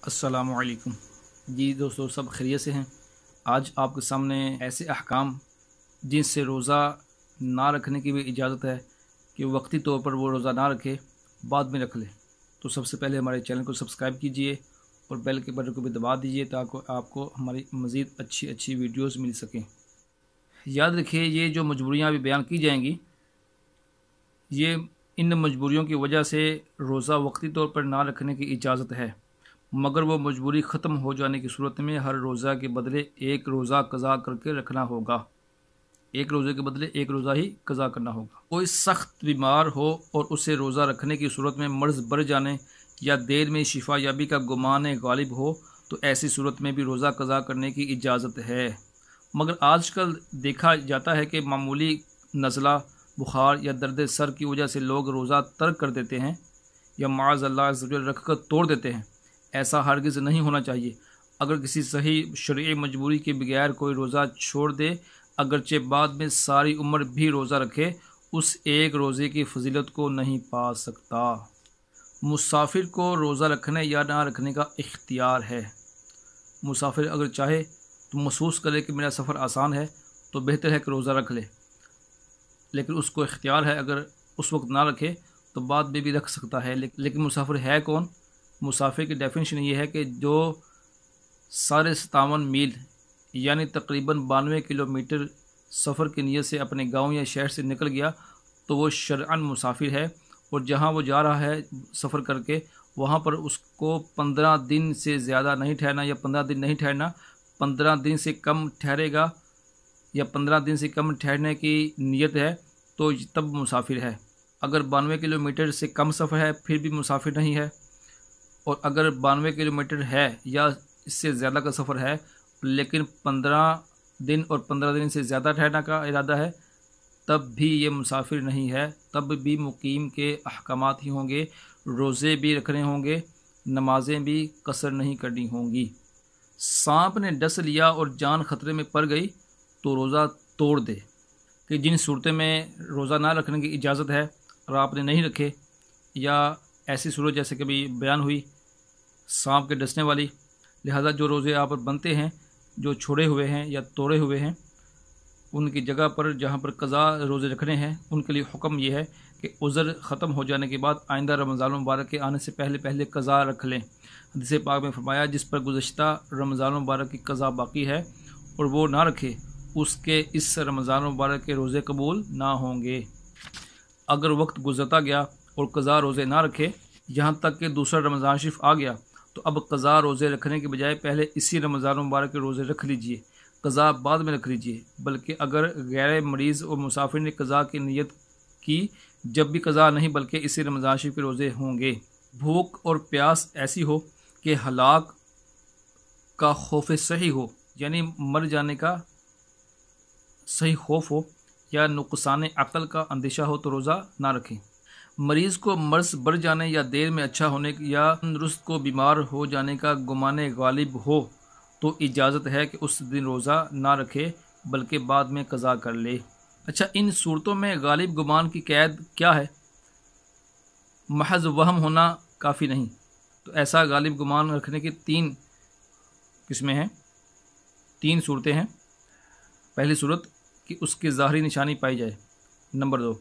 السلام علیکم جی دوستو، سب خیریت سے ہیں۔ آج آپ کے سامنے ایسے احکام جن سے روزہ نہ رکھنے کی بھی اجازت ہے کہ وقتی طور پر وہ روزہ نہ رکھے، بعد میں رکھ لے۔ تو سب سے پہلے ہمارے چینل کو سبسکرائب کیجئے اور بیل کے بٹن کو بھی دبا دیجئے تاکہ آپ کو ہماری مزید اچھی ویڈیوز مل سکیں۔ یاد رکھیے، یہ جو مجبوریاں ابھی بیان کی جائیں گی، یہ ان مجبوریوں کی وجہ سے روزہ وقتی طور پر نہ رکھنے کی اجازت ہے، مگر وہ مجبوری ختم ہو جانے کی صورت میں ہر روزہ کے بدلے ایک روزہ قضا کر کے رکھنا ہوگا۔ ایک روزے کے بدلے ایک روزہ ہی قضا کرنا ہوگا۔ کوئی سخت بیمار ہو اور اسے روزہ رکھنے کی صورت میں مرض بڑھ جانے یا دیر میں شفا یابی کا گمان غالب ہو تو ایسی صورت میں بھی روزہ قضا کرنے کی اجازت ہے، مگر آج کل دیکھا جاتا ہے کہ معمولی نزلہ، بخار یا درد سر کی وجہ سے لوگ روزہ ترک کر دیتے ہیں یا معاذ اللہ عز و جل رکھ کر توڑ دیتے ہیں۔ ایسا ہرگز نہیں ہونا چاہیے۔ اگر کسی صحیح شرعی مجبوری کے بغیر کوئی روزہ چھوڑ دے، اگرچہ بعد میں ساری عمر بھی روزہ رکھے، اس ایک روزے کی فضیلت کو نہیں پا سکتا۔ مسافر کو روزہ رکھنے یا نہ رکھنے کا اختیار ہے۔ مسافر اگر چاہے تو محسوس کرے کہ میرا سفر آسان ہے تو بہتر ہے کہ روزہ رکھ لے، لیکن اس کو اختیار ہے، اگر اس وقت نہ رکھے تو بعد میں بھی رکھ سکتا ہے۔ لیکن مسافر ہے کون؟ مسافر کی ڈیفینیشن یہ ہے کہ جو 57.5 میل یعنی تقریباً 92 کلومیٹر سفر کی نیت سے اپنے گاؤں یا شہر سے نکل گیا تو وہ شرعاً مسافر ہے، اور جہاں وہ جا رہا ہے سفر کر کے، وہاں پر اس کو 15 دن سے زیادہ نہیں ٹھہرنا یا 15 دن نہیں ٹھہرنا۔ 15 دن سے کم ٹھہرے گا یا 15 دن سے کم ٹھہرنے کی نیت ہے تو تب مسافر ہے۔ اگر 92 کلومیٹر سے کم سفر ہے پھر بھی مسافر نہیں ہے، اور اگر 92 کلومیٹر ہے یا اس سے زیادہ کا سفر ہے لیکن 15 دن اور 15 دن سے زیادہ ٹھہرنے کا ارادہ ہے، تب بھی یہ مسافر نہیں ہے، تب بھی مقیم کے احکامات ہی ہوں گے۔ روزے بھی رکھنے ہوں گے، نمازیں بھی قصر نہیں کرنی ہوں گی۔ سانپ نے ڈس لیا اور جان خطرے میں پڑ گئی تو روزہ توڑ دے۔ کہ جن صورتوں میں روزہ نہ رکھنے کی اجازت ہے اور آپ نے نہیں رکھے، یا ایسی صورت جیسے کبھی بیان ہوئی سانپ کے ڈسنے والی، لہذا جو روزے آپ پر بنتے ہیں، جو چھوڑے ہوئے ہیں یا توڑے ہوئے ہیں، ان کی جگہ پر جہاں پر قضا روزے رکھنے ہیں، ان کے لیے حکم یہ ہے کہ عذر ختم ہو جانے کے بعد آئندہ رمضان المبارک کے آنے سے پہلے قضا رکھ لیں۔ حدیث پاک میں فرمایا، جس پر گزشتہ رمضان المبارک کی قضا باقی ہے اور وہ نہ رکھے، اس کے اس رمضان المبارک کے روزے قبول نہ ہوں گے۔ اگر وقت گزرتا گیا اور قضا روزے نہ رکھے یہاں تک کہ دوسرا رمضان شریف آ گیا تو اب قضا روزے رکھنے کے بجائے پہلے اسی رمضان مبارک کے روزے رکھ لیجئے، قضا بعد میں رکھ لیجئے۔ بلکہ اگر غیر مریض اور مسافر نے قضا کی نیت کی، جب بھی قضا نہیں بلکہ اسی رمضان شریف کے روزے ہوں گے۔ بھوک اور پیاس ایسی ہو کہ ہلاک کا خوف صحیح ہو، یعنی مر جانے کا صحیح خوف ہو، یا نقصان عقل کا اندیشہ ہو تو روزہ نہ رکھیں۔ مریض کو مرض بڑھ جانے یا دیر میں اچھا ہونے یا تندرست کو بیمار ہو جانے کا گمان غالب ہو تو اجازت ہے کہ اس دن روزہ نہ رکھے بلکہ بعد میں قضا کر لے۔ اچھا، ان صورتوں میں غالب گمان کی قید کیا ہے؟ محض وہم ہونا کافی نہیں، تو ایسا غالب گمان رکھنے کی 3 قسمیں ہیں، 3 صورتیں ہیں۔ پہلی صورت کہ اس کی ظاہری نشانی پائی جائے۔ نمبر 2،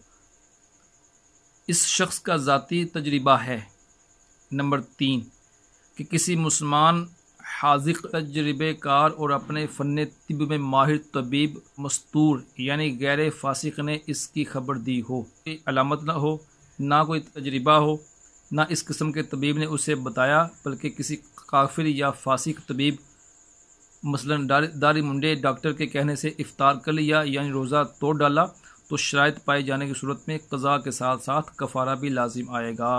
اس شخص کا ذاتی تجربہ ہے۔ نمبر 3، کہ کسی مسلمان حاذق، تجربے کار اور اپنے فن طب میں ماہر طبیب مستور یعنی غیر فاسق نے اس کی خبر دی ہو۔ کوئی علامت نہ ہو، نہ کوئی تجربہ ہو، نہ اس قسم کے طبیب نے اسے بتایا، بلکہ کسی کافر یا فاسق طبیب مثلاً داری منڈے ڈاکٹر کے کہنے سے افطار کر لیا یعنی روزہ توڑ ڈالا، تو شرائط پائے جانے کی صورت میں قضا کے ساتھ ساتھ کفارہ بھی لازم آئے گا۔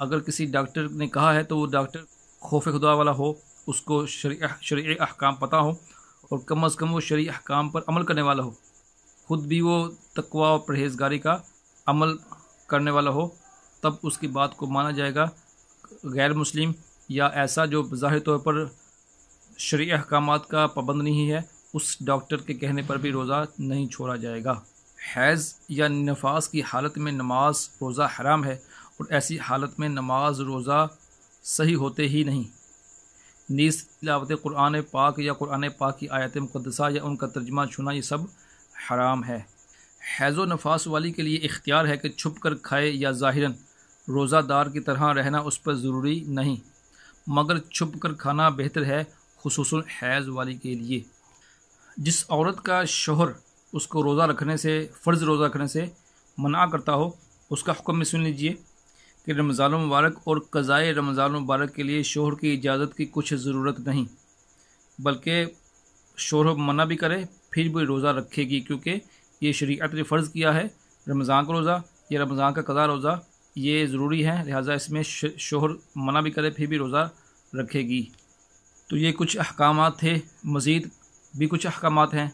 اگر کسی ڈاکٹر نے کہا ہے تو وہ ڈاکٹر خوف خدا والا ہو، اس کو شرعی احکام پتہ ہو، اور کم از کم وہ شرعی احکام پر عمل کرنے والا ہو، خود بھی وہ تقوی اور پرہیزگاری کا عمل کرنے والا ہو، تب اس کی بات کو مانا جائے گا۔ غیر مسلم یا ایسا جو بظاہر طور پر شرعی احکامات کا پابند نہیں ہے، اس ڈاکٹر کے کہنے پر بھی روزہ نہیں چھوڑا جائے گا۔ حیض یا نفاس کی حالت میں نماز روزہ حرام ہے، اور ایسی حالت میں نماز روزہ صحیح ہوتے ہی نہیں۔ نیز تلاوت قرآن پاک یا قرآن پاک کی آیت مقدسہ یا ان کا ترجمہ چھونا یہ سب حرام ہے۔ حیض و نفاس والی کے لیے اختیار ہے کہ چھپ کر کھائے یا ظاہراً روزہ دار کی طرح رہنا اس پر ضروری نہیں، مگر چھپ کر کھانا بہتر ہے، خصوصاً حیض والی کے لیے۔ جس عورت کا شوہر اس کو روزہ رکھنے سے، فرض روزہ رکھنے سے منع کرتا ہو، اس کا حکم میں سن لیجئے کہ رمضان المبارک اور قضائے رمضان المبارک کے لیے شوہر کی اجازت کی کچھ ضرورت نہیں، بلکہ شوہر منع بھی کرے پھر بھی روزہ رکھے گی، کیونکہ یہ شریعت نے فرض کیا ہے رمضان کا روزہ یا رمضان کا قضا روزہ یہ ضروری ہے، لہٰذا اس میں شوہر منع بھی کرے پھر بھی روزہ رکھے گی۔ تو یہ کچھ احکامات تھے، مزید بھی کچھ احکامات ہیں۔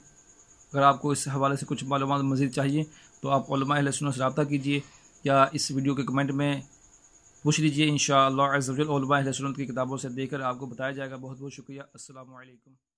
اگر آپ کو اس حوالے سے کچھ معلومات مزید چاہیے تو آپ علماء اہل سنت سے رابطہ کیجیے یا اس ویڈیو کے کمنٹ میں پوچھ لیجیے، انشاءاللہ عز و جل علماء اہل سنت کی کتابوں سے دیکھ کر آپ کو بتایا جائے گا۔ بہت بہت شکریہ۔ السلام علیکم۔